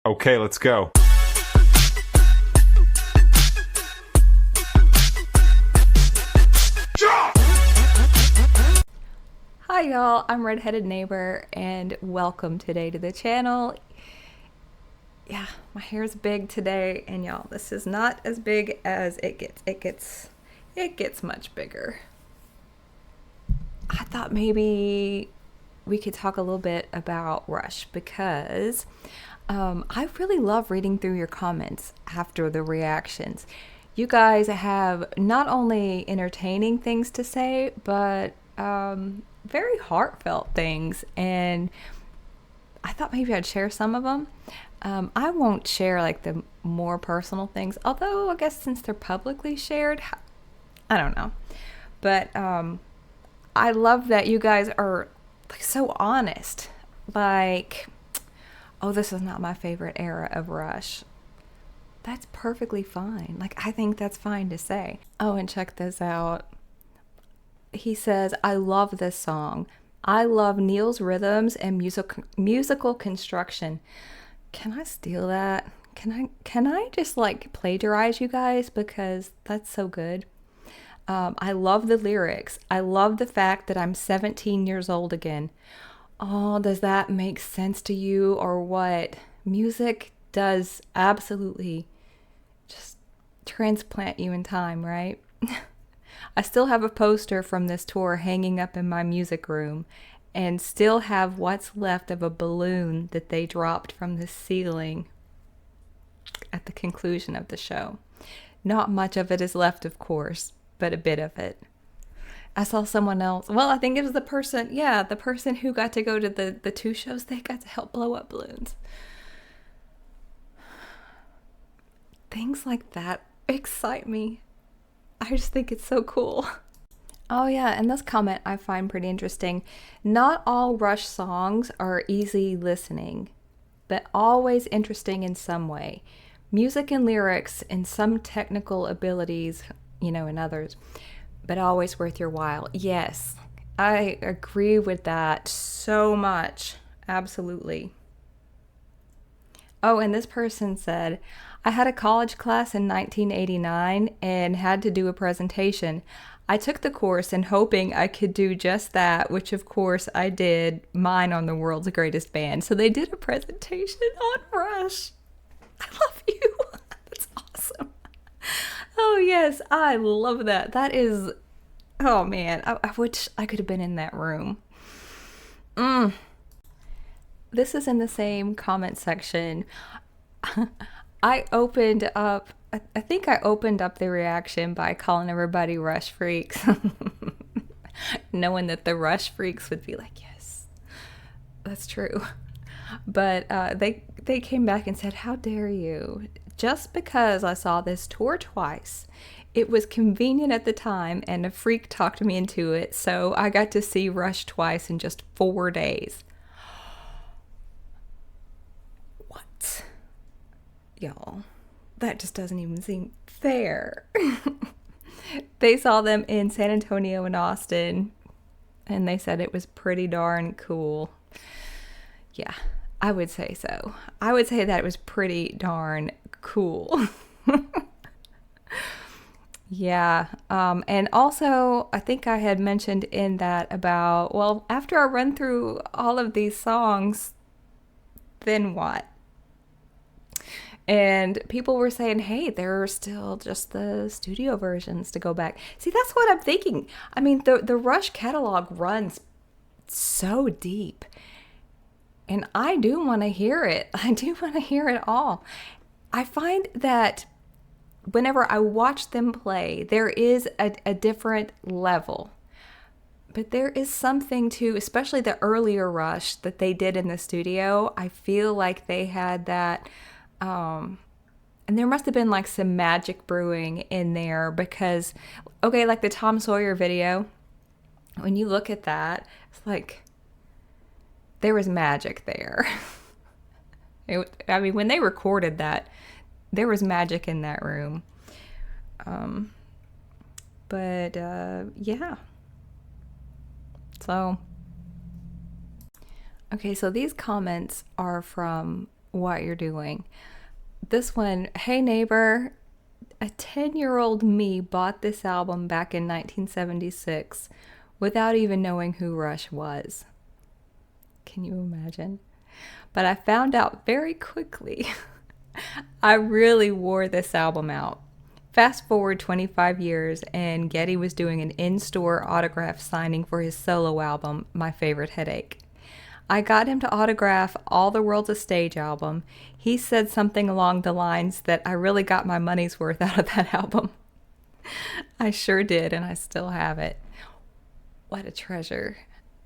Okay, let's go. Hi y'all, I'm Redheaded Neighbor and welcome today to the channel. Yeah, my hair's big today and y'all, this is not as big as it gets. It gets much bigger. I thought maybe we could talk a little bit about Rush because I really love reading through your comments after the reactions. You guys have not only entertaining things to say, but very heartfelt things. And I thought maybe I'd share some of them. I won't share like the more personal things, although I guess since they're publicly shared, I don't know. But I love that you guys are like so honest. Like, oh, this is not my favorite era of Rush. That's perfectly fine. Like, I think that's fine to say. Oh, and check this out. He says, I love this song. I love Neil's rhythms and musical construction. Can I steal that? Can I just like plagiarize you guys because that's so good? I love the lyrics. I love the fact that I'm 17 years old again. Oh, does that make sense to you or what? Music does absolutely just transplant you in time, right? I still have a poster from this tour hanging up in my music room and still have what's left of a balloon that they dropped from the ceiling at the conclusion of the show. Not much of it is left, of course, but a bit of it. I saw someone else. Well, I think it was the person who got to go to the two shows. They got to help blow up balloons. Things like that excite me. I just think it's so cool. Oh, yeah, and this comment I find pretty interesting. Not all Rush songs are easy listening, but always interesting in some way. Music and lyrics and some technical abilities, in others, but always worth your while. Yes, I agree with that so much. Absolutely. Oh, and this person said, I had a college class in 1989 and had to do a presentation. I took the course in hoping I could do just that, which of course I did, mine on the world's greatest band. So they did a presentation on Rush. I love you. That's awesome. Oh, yes, I love that. That is, oh man, I wish I could have been in that room. This is in the same comment section. I opened up, I think I opened up the reaction by calling everybody Rush Freaks, knowing that the Rush Freaks would be like, yes, that's true. But they came back and said, how dare you? Just because I saw this tour twice, it was convenient at the time, and a freak talked me into it, so I got to see Rush twice in just 4 days. What? Y'all, that just doesn't even seem fair. They saw them in San Antonio and Austin, and they said it was pretty darn cool. Yeah, I would say so. I would say that it was pretty darn cool. Yeah. And also, I think I had mentioned in that about, well, after I run through all of these songs, then what? And people were saying, hey, there are still just the studio versions to go back. See, that's what I'm thinking. I mean, the Rush catalog runs so deep. And I do want to hear it. I do want to hear it all. I find that whenever I watch them play, there is a different level. But there is something to, especially the earlier Rush that they did in the studio. I feel like they had that, and there must have been like some magic brewing in there because, okay, like the Tom Sawyer video, when you look at that, it's like there was magic there. I mean, when they recorded that, there was magic in that room. But yeah. So, okay, so these comments are from what you're doing. This one, hey neighbor, a 10-year-old me bought this album back in 1976 without even knowing who Rush was. Can you imagine? But I found out very quickly. I really wore this album out. Fast forward 25 years, and Geddy was doing an in-store autograph signing for his solo album, My Favorite Headache. I got him to autograph All the World's a Stage album. He said something along the lines that I really got my money's worth out of that album. I sure did, and I still have it. What a treasure.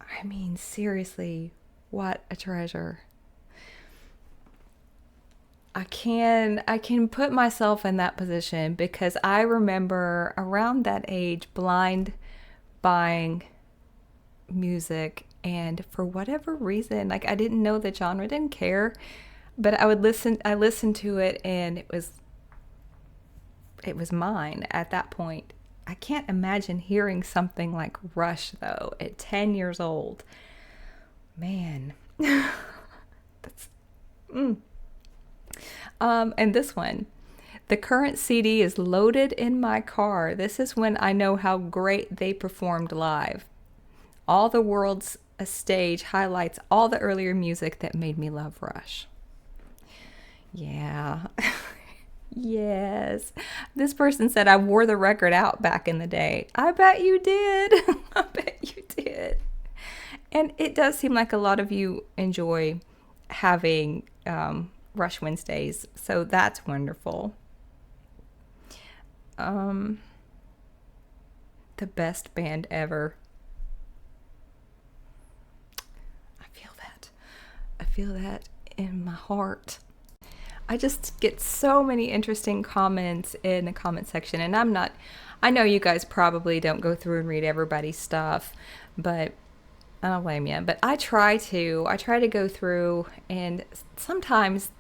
I mean, seriously, what a treasure. I can put myself in that position because I remember around that age blind buying music, and for whatever reason, like, I didn't know the genre, didn't care, but I listened to it, and it was mine at that point. I can't imagine hearing something like Rush though at 10 years old. Man. That's and this one, the current CD is loaded in my car. This is when I know how great they performed live. All the World's a Stage highlights all the earlier music that made me love Rush. Yeah. Yes. This person said I wore the record out back in the day. I bet you did. I bet you did. And it does seem like a lot of you enjoy having Rush Wednesdays, so that's wonderful. The best band ever. I feel that in my heart. I just get so many interesting comments in the comment section, and I know you guys probably don't go through and read everybody's stuff, but I don't blame you. But I try to go through, and sometimes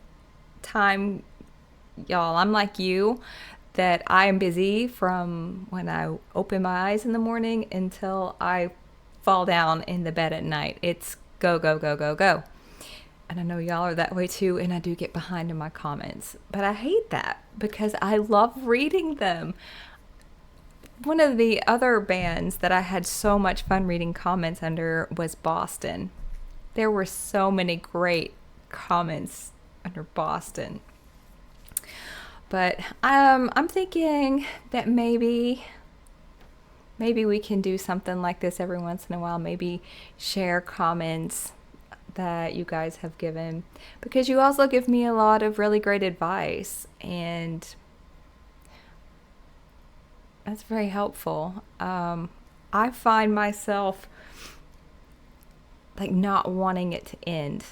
y'all, I'm like you, that I am busy from when I open my eyes in the morning until I fall down in the bed at night. It's go, go, go, go, go. And I know y'all are that way too, and I do get behind in my comments. But I hate that because I love reading them. One of the other bands that I had so much fun reading comments under was Boston. There were so many great comments under Boston. But I'm thinking that maybe we can do something like this every once in a while. Maybe share comments that you guys have given, because you also give me a lot of really great advice, and that's very helpful. I find myself like not wanting it to end.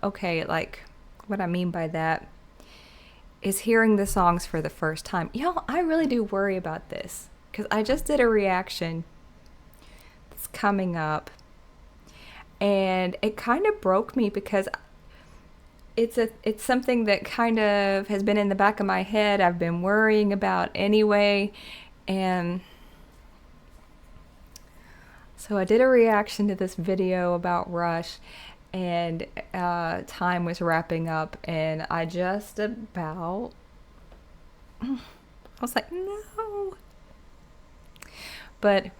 Okay, like what I mean by that is hearing the songs for the first time. I really do worry about this because I just did a reaction that's coming up, and it kind of broke me because it's something that kind of has been in the back of my head. I've been worrying about anyway, and so I did a reaction to this video about Rush, and time was wrapping up, and I was like, no. But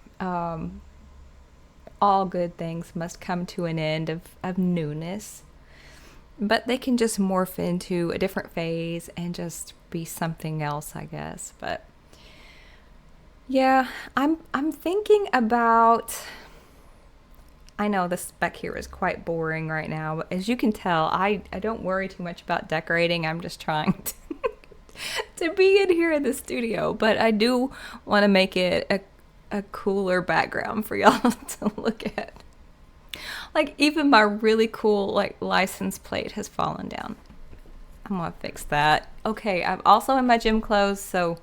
all good things must come to an end of newness. But they can just morph into a different phase and just be something else, I guess. But yeah, I'm thinking about, I know this back here is quite boring right now, but as you can tell, I don't worry too much about decorating. I'm just trying to be in here in the studio, but I do want to make it a cooler background for y'all to look at. Like, even my really cool license plate has fallen down. I'm gonna fix that. Okay, I'm also in my gym clothes, so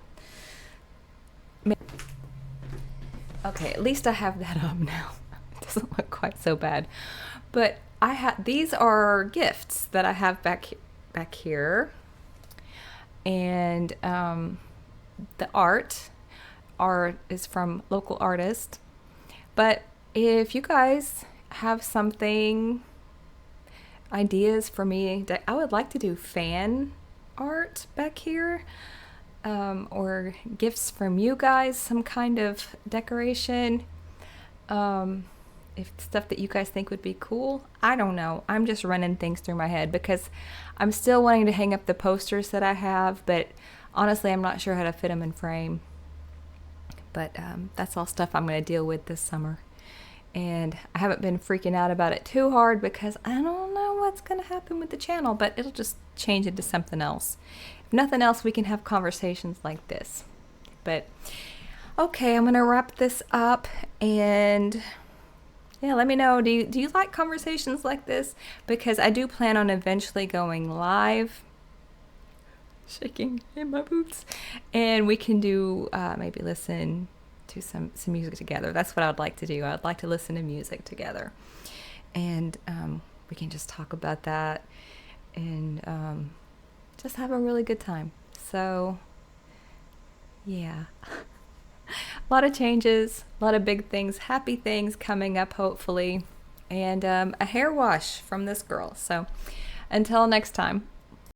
okay, at least I have that up now. It doesn't look quite so bad. But these are gifts that I have back here, and the art is from local artists. But if you guys have something ideas for me. I would like to do fan art back here, or gifts from you guys, some kind of decoration. If stuff that you guys think would be cool. I don't know. I'm just running things through my head because I'm still wanting to hang up the posters that I have, but honestly, I'm not sure how to fit them in frame. But that's all stuff I'm going to deal with this summer. And I haven't been freaking out about it too hard because I don't know what's going to happen with the channel, but it'll just change into something else. If nothing else, we can have conversations like this. But okay, I'm going to wrap this up, and yeah, let me know. Do you like conversations like this? Because I do plan on eventually going live. Shaking in my boots. And we can do, maybe listen to some music together. That's what I'd like to do. I'd like to listen to music together. And we can just talk about that and just have a really good time. So, yeah. A lot of changes, a lot of big things, happy things coming up, hopefully. And a hair wash from this girl. So, until next time.